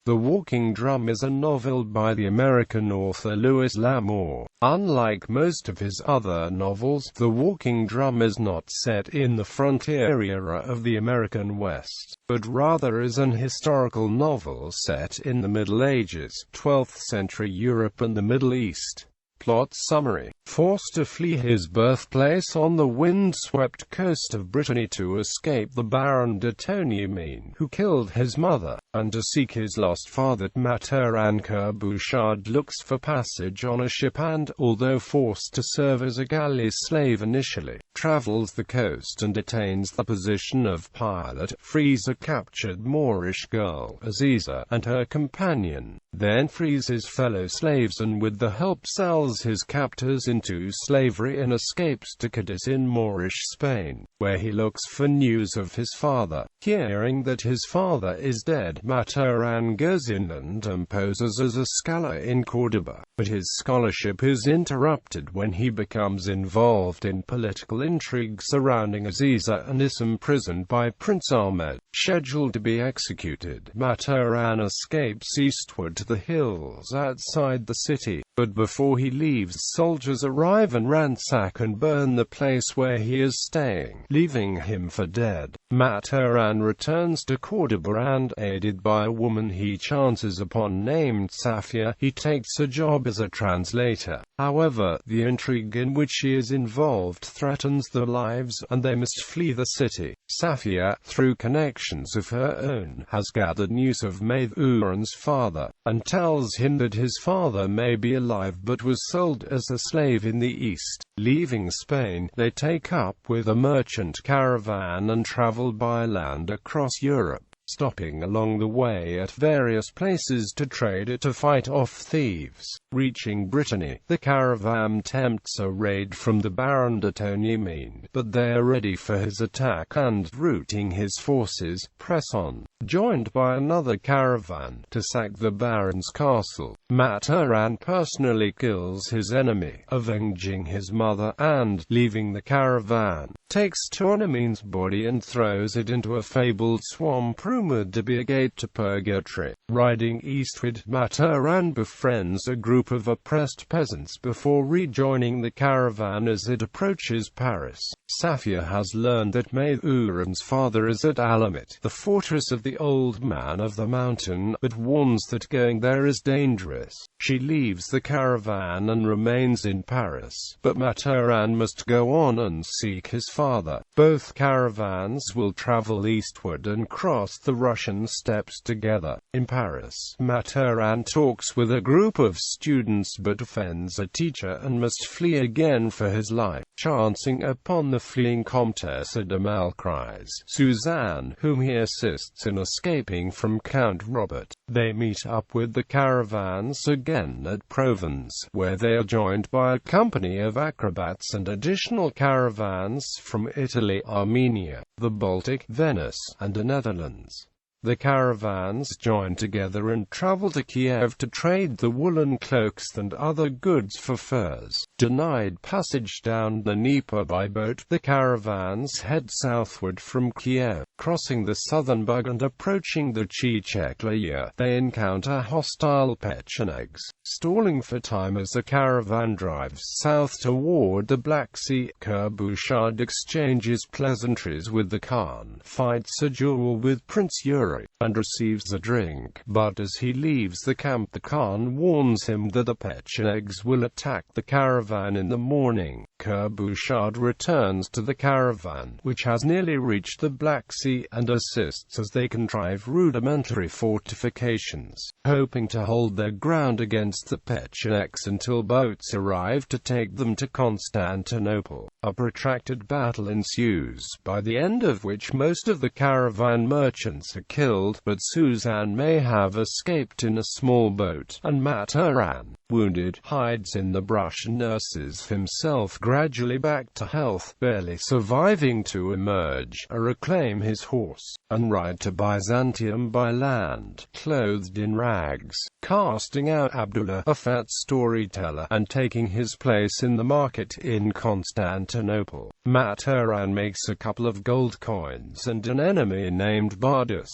The Walking Drum is a novel by the American author Louis L'Amour. Unlike most of his other novels, The Walking Drum is not set in the frontier era of the American West, but rather is an historical novel set in the Middle Ages, 12th century Europe and the Middle East. Plot summary. Forced to flee his birthplace on the wind-swept coast of Brittany to escape the Baron de Tonyamine, who killed his mother, and to seek his lost father, Mathurin Bouchard looks for passage on a ship and, although forced to serve as a galley slave initially, travels the coast and attains the position of pilot, frees a captured Moorish girl, Aziza, and her companion, then frees his fellow slaves and with the help sells his captors into slavery and escapes to Cadiz in Moorish Spain, where he looks for news of his father. Hearing that his father is dead, Mathurin goes inland and poses as a scholar in Córdoba, but his scholarship is interrupted when he becomes involved in political intrigue surrounding Aziza and is imprisoned by Prince Ahmed. Scheduled to be executed, Mathurin escapes eastward to the hills outside the city, but before he leaves, soldiers arrive and ransack and burn the place where he is staying, leaving him for dead. Mathurin returns to Córdoba and, aided by a woman he chances upon named Safia, he takes a job as a translator. However, the intrigue in which she is involved threatens their lives, and they must flee the city. Safia, through connections of her own, has gathered news of Mathurin's father, and tells him that his father may be alive but was sold as a slave in the East. Leaving Spain, they take up with a merchant caravan and travel by land across Europe, stopping along the way at various places to trade or to fight off thieves. Reaching Brittany, the caravan tempts a raid from the Baron de Tonyamine, but they are ready for his attack and, routing his forces, press on, joined by another caravan, to sack the Baron's castle. Mathurin personally kills his enemy, avenging his mother, and, leaving the caravan, takes Tonyamine's body and throws it into a fabled swamp rumored to be a gate to purgatory. Riding eastward, Mathurin befriends a group of oppressed peasants before rejoining the caravan as it approaches Paris. Safia has learned that Mathurin's father is at Alamut, the fortress of the Old Man of the Mountain, but warns that going there is dangerous. She leaves the caravan and remains in Paris, but Mathurin must go on and seek his father. Both caravans will travel eastward and cross the Russian steppes together. In Paris, Mathurin talks with a group of students but offends a teacher and must flee again for his life. Chancing upon the fleeing Comtesse de Malcries, Suzanne, whom he assists in escaping from Count Robert, they meet up with the caravans again at Provence, where they are joined by a company of acrobats and additional caravans from Italy, Armenia, the Baltic, Venice, and the Netherlands. The caravans join together and travel to Kiev to trade the woolen cloaks and other goods for furs. Denied passage down the Dnieper by boat, the caravans head southward from Kiev, crossing the southern Bug and approaching the Chechnya. They encounter hostile Pechenegs, stalling for time as the caravan drives south toward the Black Sea. Bouchard exchanges pleasantries with the Khan, fights a duel with Prince Yuri, and receives a drink, but as he leaves the camp the Khan warns him that the Pechenegs will attack the caravan in the morning. Bouchard returns to the caravan, which has nearly reached the Black Sea, and assists as they contrive rudimentary fortifications, hoping to hold their ground against the Pechenegs until boats arrive to take them to Constantinople. A protracted battle ensues, by the end of which most of the caravan merchants are killed, but Suzanne may have escaped in a small boat, and Mathurin, wounded, hides in the brush and nurses himself gradually back to health, barely surviving to emerge, reclaim his horse, and ride to Byzantium by land, clothed in rags, casting out Abdullah, a fat storyteller, and taking his place in the market in Constantinople. Mathurin makes a couple of gold coins and an enemy named Bardus.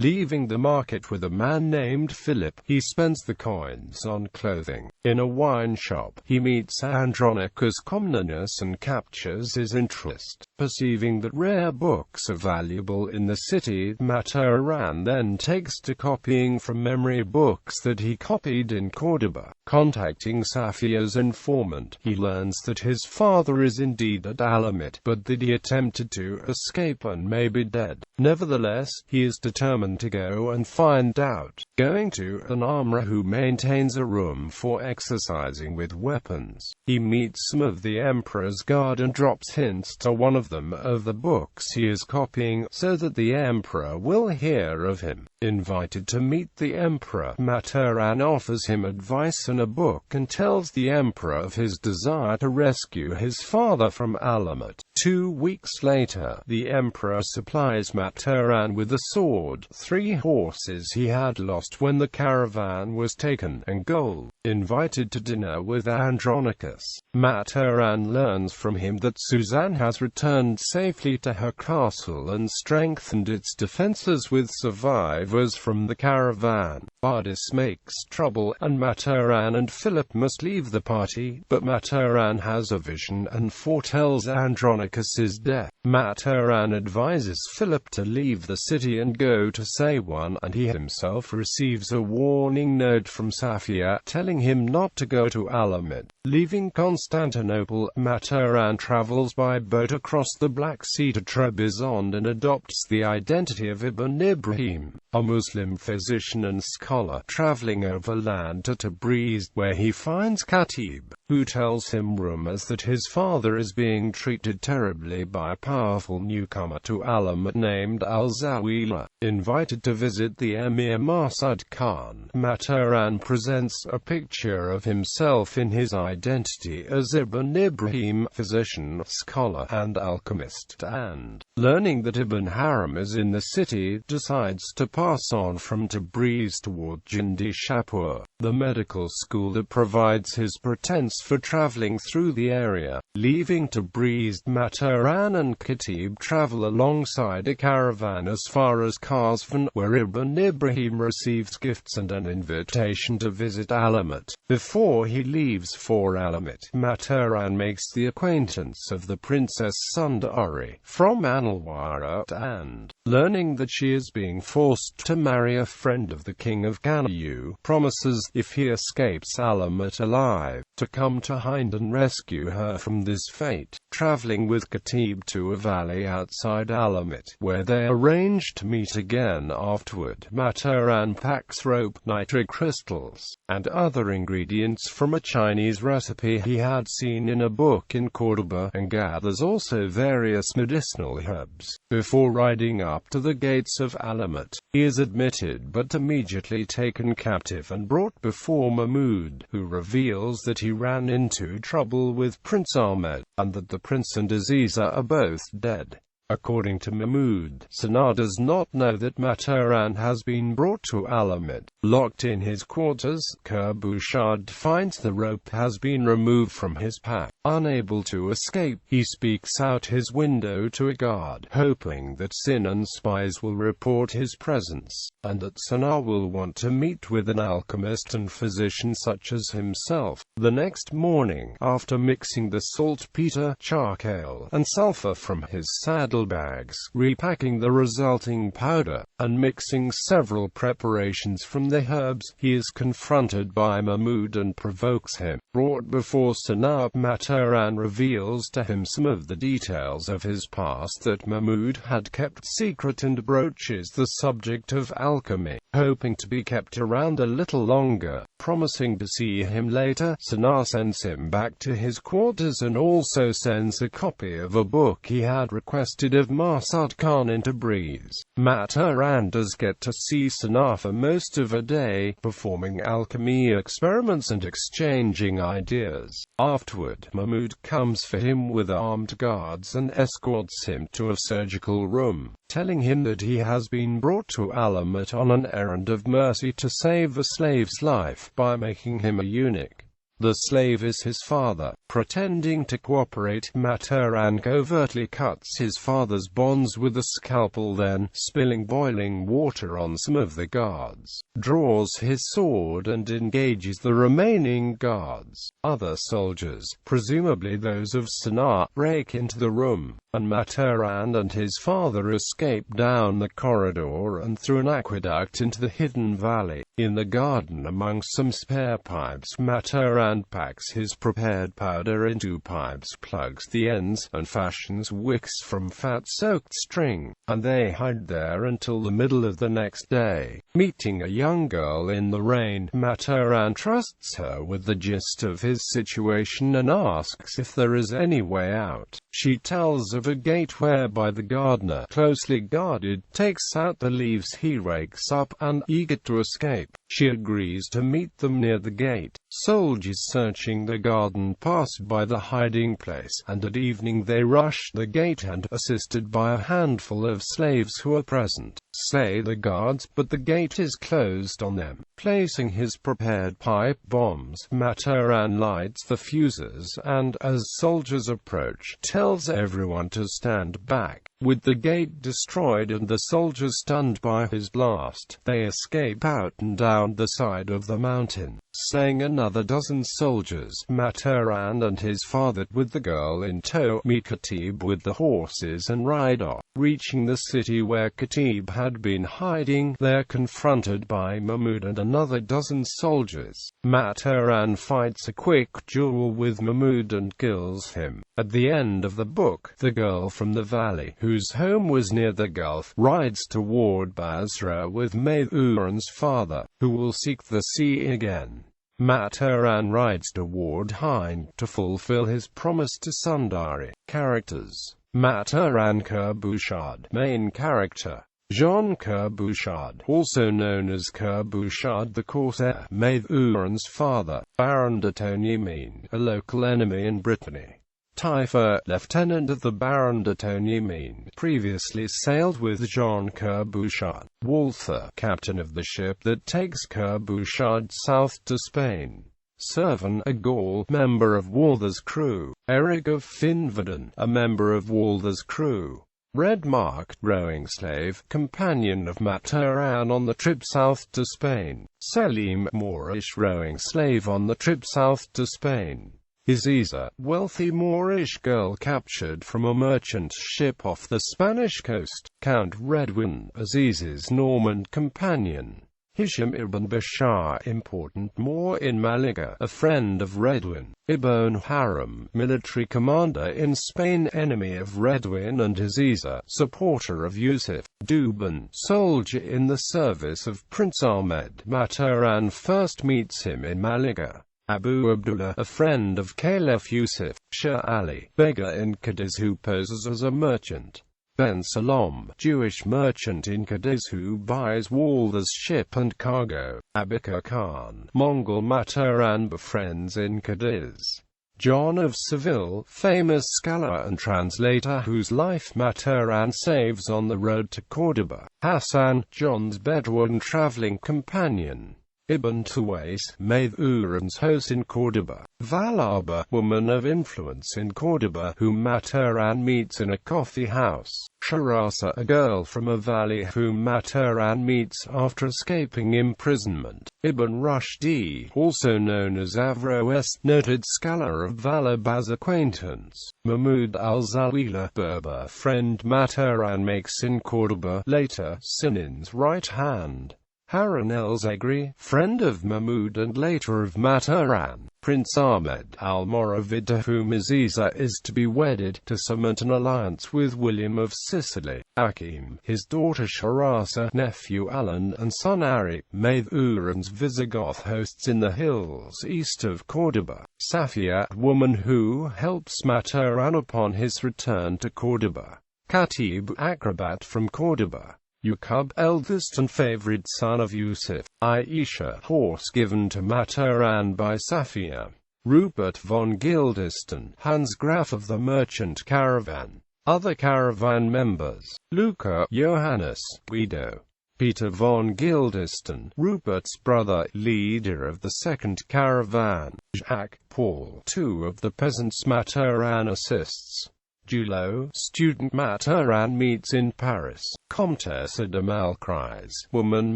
Leaving the market with a man named Philip, he spends the coins on clothing. In a wine shop, he meets Andronicus Comnenus and captures his interest. Perceiving that rare books are valuable in the city, Mataran then takes to copying from memory books that he copied in Cordoba. Contacting Safia's informant, he learns that his father is indeed at Alamut, but that he attempted to escape and may be dead. Nevertheless, he is determined to go and find out. Going to an armorer who maintains a room for exercising with weapons, he meets some of the Emperor's guard and drops hints to one of them of the books he is copying, so that the Emperor will hear of him. Invited to meet the Emperor, Mataran offers him advice in a book and tells the Emperor of his desire to rescue his father from Alamut. 2 weeks later, the Emperor supplies Mataran with a sword, 3 horses he had lost when the caravan was taken, and gold. Invited to dinner with Andronicus, Mataran learns from him that Suzanne has returned safely to her castle and strengthened its defenses with survivors from the caravan. Bardis makes trouble, and Mataran and Philip must leave the party, but Mataran has a vision and foretells Andronicus's death. Mataran advises Philip to leave the city and go to Saywan, and he himself receives a warning note from Safia, telling him not to go to Alamut. Leaving Constantinople, Mataran travels by boat across the Black Sea to Trebizond and adopts the identity of Ibn Ibrahim, a Muslim physician and scholar, traveling overland to Tabriz, where he finds Khatib, who tells him rumors that his father is being treated terribly by a powerful newcomer to Alamut named Al-Zawila. Invited to visit the Emir Marsad Khan, Mataran presents a picture of himself in his identity as Ibn Ibrahim, physician, scholar, and alchemist, and, learning that Ibn Haram is in the city, decides to pass on from Tabriz toward Jindishapur, the medical school that provides his pretense for traveling through the area. Leaving Tabriz, Mataran and Khatib travel alongside a caravan as far as Kazvan, where Ibn Ibrahim receives gifts and an invitation to visit Alamut. Before he leaves for Alamut, Mataran makes the acquaintance of the Princess Sundari from Anilwara, and, learning that she is being forced to marry a friend of the king of Ganayu, promises, if he escapes Alamut alive, to come to Hind and rescue her from this fate. Traveling with Khatib to a valley outside Alamut, where they arrange to meet again afterward, Mataran packs rope, nitric crystals, and other ingredients from a Chinese recipe he had seen in a book in Cordoba, and gathers also various medicinal herbs. Before riding up to the gates of Alamut, he is admitted but immediately taken captive and brought before Mahmud, who reveals that he ran into trouble with Prince Ahmed, and that the prince and Aziza are both dead. According to Mahmud, Sana does not know that Mataran has been brought to Alamut. Locked in his quarters, Kerbushad finds the rope has been removed from his pack. Unable to escape, he speaks out his window to a guard, hoping that Sinan spies will report his presence, and that Sana will want to meet with an alchemist and physician such as himself. The next morning, after mixing the saltpeter, charcoal, and sulfur from his saddle bags, repacking the resulting powder, and mixing several preparations from the herbs, he is confronted by Mahmud and provokes him. Brought before Sana, Mataran reveals to him some of the details of his past that Mahmud had kept secret and broaches the subject of alchemy, hoping to be kept around a little longer. Promising to see him later, Sana sends him back to his quarters and also sends a copy of a book he had requested of Marsad Khan in Tabriz. Mataran does get to see Sana for most of a day, performing alchemy experiments and exchanging ideas. Afterward, Mahmud comes for him with armed guards and escorts him to a surgical room, telling him that he has been brought to Alamut on an errand of mercy to save a slave's life by making him a eunuch. The slave is his father. Pretending to cooperate, Mataran covertly cuts his father's bonds with a scalpel, then, spilling boiling water on some of the guards, draws his sword and engages the remaining guards. Other soldiers, presumably those of Sanaa, break into the room, and Mataran and his father escape down the corridor and through an aqueduct into the hidden valley. In the garden, among some spare pipes, Mataran packs his prepared powder into pipes, plugs the ends, and fashions wicks from fat-soaked string, and they hide there until the middle of the next day. Meeting a young girl in the rain, Mataran trusts her with the gist of his situation and asks if there is any way out. She tells of a gate whereby the gardener, closely guarded, takes out the leaves he rakes up, and, eager to escape, she agrees to meet them near the gate. Soldiers searching the garden pass by the hiding place, and at evening they rush the gate and, assisted by a handful of slaves who are present, slay the guards, but the gate is closed on them. Placing his prepared pipe bombs, Mataran lights the fuses and, as soldiers approach, tells everyone to stand back. With the gate destroyed and the soldiers stunned by his blast, they escape out and down the side of the mountain, slaying another dozen soldiers. Mataran and his father, with the girl in tow, meet Khatib with the horses and ride off. Reaching the city where Khatib had been hiding, they are confronted by Mahmud and another dozen soldiers. Mataran fights a quick duel with Mahmud and kills him. At the end of the book, the girl from the valley, whose home was near the Gulf, rides toward Basra with Maithuran's father, who will seek the sea again. Mataran rides toward Hind to fulfill his promise to Sundari. Characters: Mataran Kerbushad. Main character: Jean Kerbushad, also known as Kerbushad the Corsair, Maithuran's father. Baron de Tonymin, a local enemy in Brittany. Taifa, lieutenant of the Baron de Tonymin, previously sailed with Jean Kerbushad. Walther, captain of the ship that takes Kerbushad south to Spain. Servan, a Gaul, member of Walther's crew. Eric of Finverden, a member of Walther's crew. Red Mark, rowing slave, companion of Mataran on the trip south to Spain. Selim, Moorish rowing slave on the trip south to Spain. Aziza, wealthy Moorish girl captured from a merchant ship off the Spanish coast. Count Redwin, Aziz's Norman companion. Hisham ibn Bashar, important Moor in Malaga, a friend of Redwin. Ibn Haram, military commander in Spain, enemy of Redwin and Aziza, supporter of Yusuf. Duban, soldier in the service of Prince Ahmed. Mataran first meets him in Malaga. Abu Abdullah, a friend of Caliph Yusuf. Shah Ali, beggar in Cadiz who poses as a merchant. Ben Salam, Jewish merchant in Cadiz who buys Walther's ship and cargo. Abikar Khan, Mongol Mataran befriends in Cadiz. John of Seville, famous scholar and translator whose life Mataran saves on the road to Córdoba. Hassan, John's Bedouin traveling companion. Ibn Tuwais, Maithuran's host in Córdoba. Valaba, woman of influence in Córdoba, whom Mataran meets in a coffee house. Sharasa, a girl from a valley whom Mataran meets after escaping imprisonment. Ibn Rushdi, also known as Averroes, noted scholar of Valaba's acquaintance. Mahmud al-Zawila, Berber friend Mataran makes in Córdoba, later Sinan's right hand. Harun el-Zagri, friend of Mahmud and later of Mataran. Prince Ahmed al-Moravid, to whom Aziza is to be wedded, to cement an alliance with William of Sicily. Akim, his daughter Sharasa, nephew Alan and son Ari, Maithuran's Visigoth hosts in the hills east of Córdoba. Safia, woman who helps Mataran upon his return to Córdoba. Khatib, acrobat from Córdoba. Yaqub, eldest and favorite son of Yusuf. Aisha, horse given to Mataran by Safia. Rupert von Gilderston, Hans Graf of the merchant caravan. Other caravan members: Luca, Johannes, Guido, Peter von Gildeston, Rupert's brother, leader of the second caravan. Jacques Paul II of the peasants Maturin assists. Julot, student Maturin meets in Paris. Comtesse de Malcrise, woman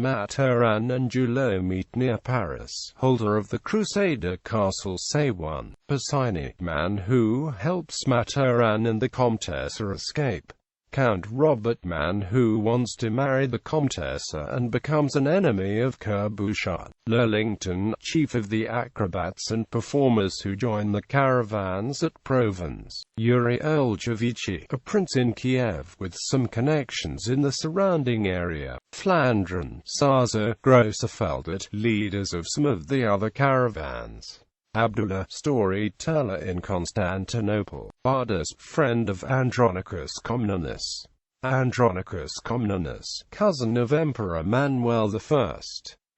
Maturin and Julot meet near Paris. Holder of the Crusader Castle Say-One, Persigny, man who helps Maturin and the Comtesse escape. Count Robert, man who wants to marry the Comtesse and becomes an enemy of Kerr-Bouchard. Lurlington, chief of the acrobats and performers who join the caravans at Provence. Yuri Oljevici, a prince in Kiev with some connections in the surrounding area. Flandrin, Sarza, Grossefeldet, leaders of some of the other caravans. Abdullah, storyteller in Constantinople. Bardas, friend of Andronicus Comnenus. Andronicus Comnenus, cousin of Emperor Manuel I.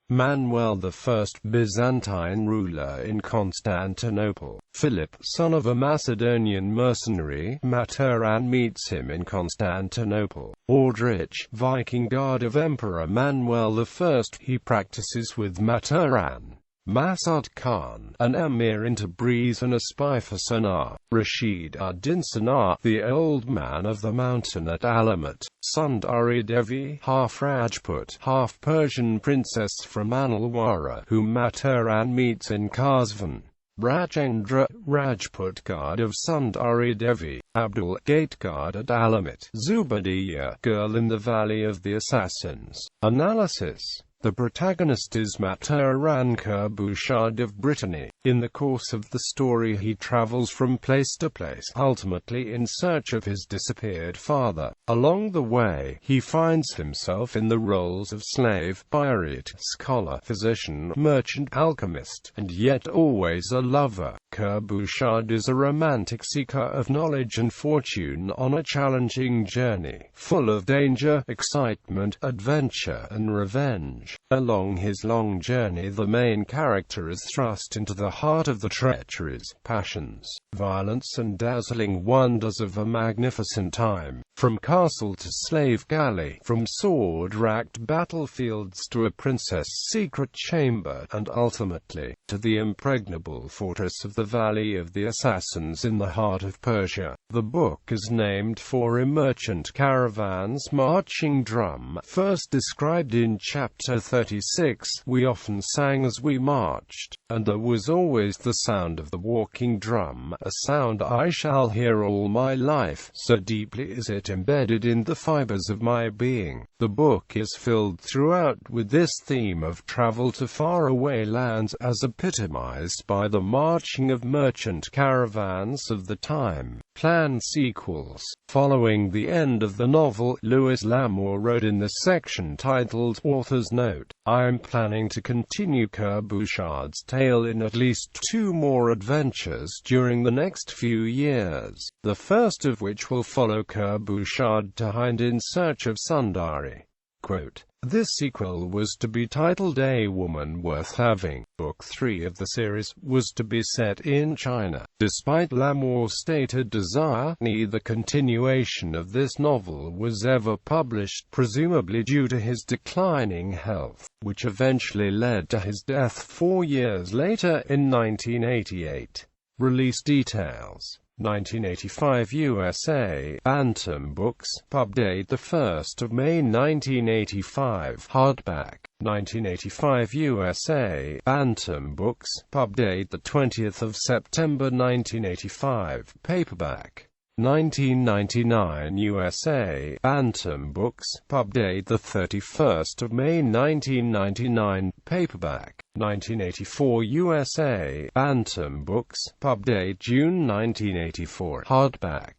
Manuel I, Byzantine ruler in Constantinople. Philip, son of a Macedonian mercenary, Maturin meets him in Constantinople. Aldrich, Viking guard of Emperor Manuel I, he practices with Maturin. Masud Khan, an emir in Tabriz and a spy for Sanar. Rashid ad-Din Sanar, the old man of the mountain at Alamat. Sundari Devi, half Rajput, half Persian princess from Anilwara, whom Maturin meets in Kazvan. Rajendra, Rajput guard of Sundari Devi. Abdul, gate guard at Alamat. Zubadiya, girl in the Valley of the Assassins. Analysis. The protagonist is Maturin Kerr-Bouchard of Brittany. In the course of the story he travels from place to place, ultimately in search of his disappeared father. Along the way, he finds himself in the roles of slave, pirate, scholar, physician, merchant, alchemist, and yet always a lover. Kerr-Bouchard is a romantic seeker of knowledge and fortune on a challenging journey, full of danger, excitement, adventure, and revenge. Along his long journey the main character is thrust into the heart of the treacheries, passions, violence and dazzling wonders of a magnificent time. From castle to slave galley, from sword-racked battlefields to a princess' secret chamber, and ultimately, to the impregnable fortress of the Valley of the Assassins in the heart of Persia. The book is named for a merchant caravan's marching drum, first described in chapter 36. We often sang as we marched, and there was always the sound of the walking drum, a sound I shall hear all my life, so deeply is it embedded in the fibers of my being. The book is filled throughout with this theme of travel to faraway lands as epitomized by the marching of merchant caravans of the time. Planned sequels. Following the end of the novel, Louis L'Amour wrote in the section titled Author's Note, "I'm planning to continue Kerr-Bouchard's tale in at least 2 more adventures during the next few years, the first of which will follow Kerr-Bouchard to Hind in search of Sundari." Quote, "This sequel was to be titled A Woman Worth Having." Book 3 of the series was to be set in China. Despite L'Amour's stated desire, neither continuation of this novel was ever published, presumably due to his declining health, which eventually led to his death 4 years later in 1988. Release details. 1985 USA, Bantam Books, pub date 1 May 1985, hardback. 1985 USA, Bantam Books, pub date 20 September 1985, paperback. 1999 USA, Bantam Books, pub date 31 May 1999, paperback. 1984 USA, Bantam Books, pub date June 1984, hardback.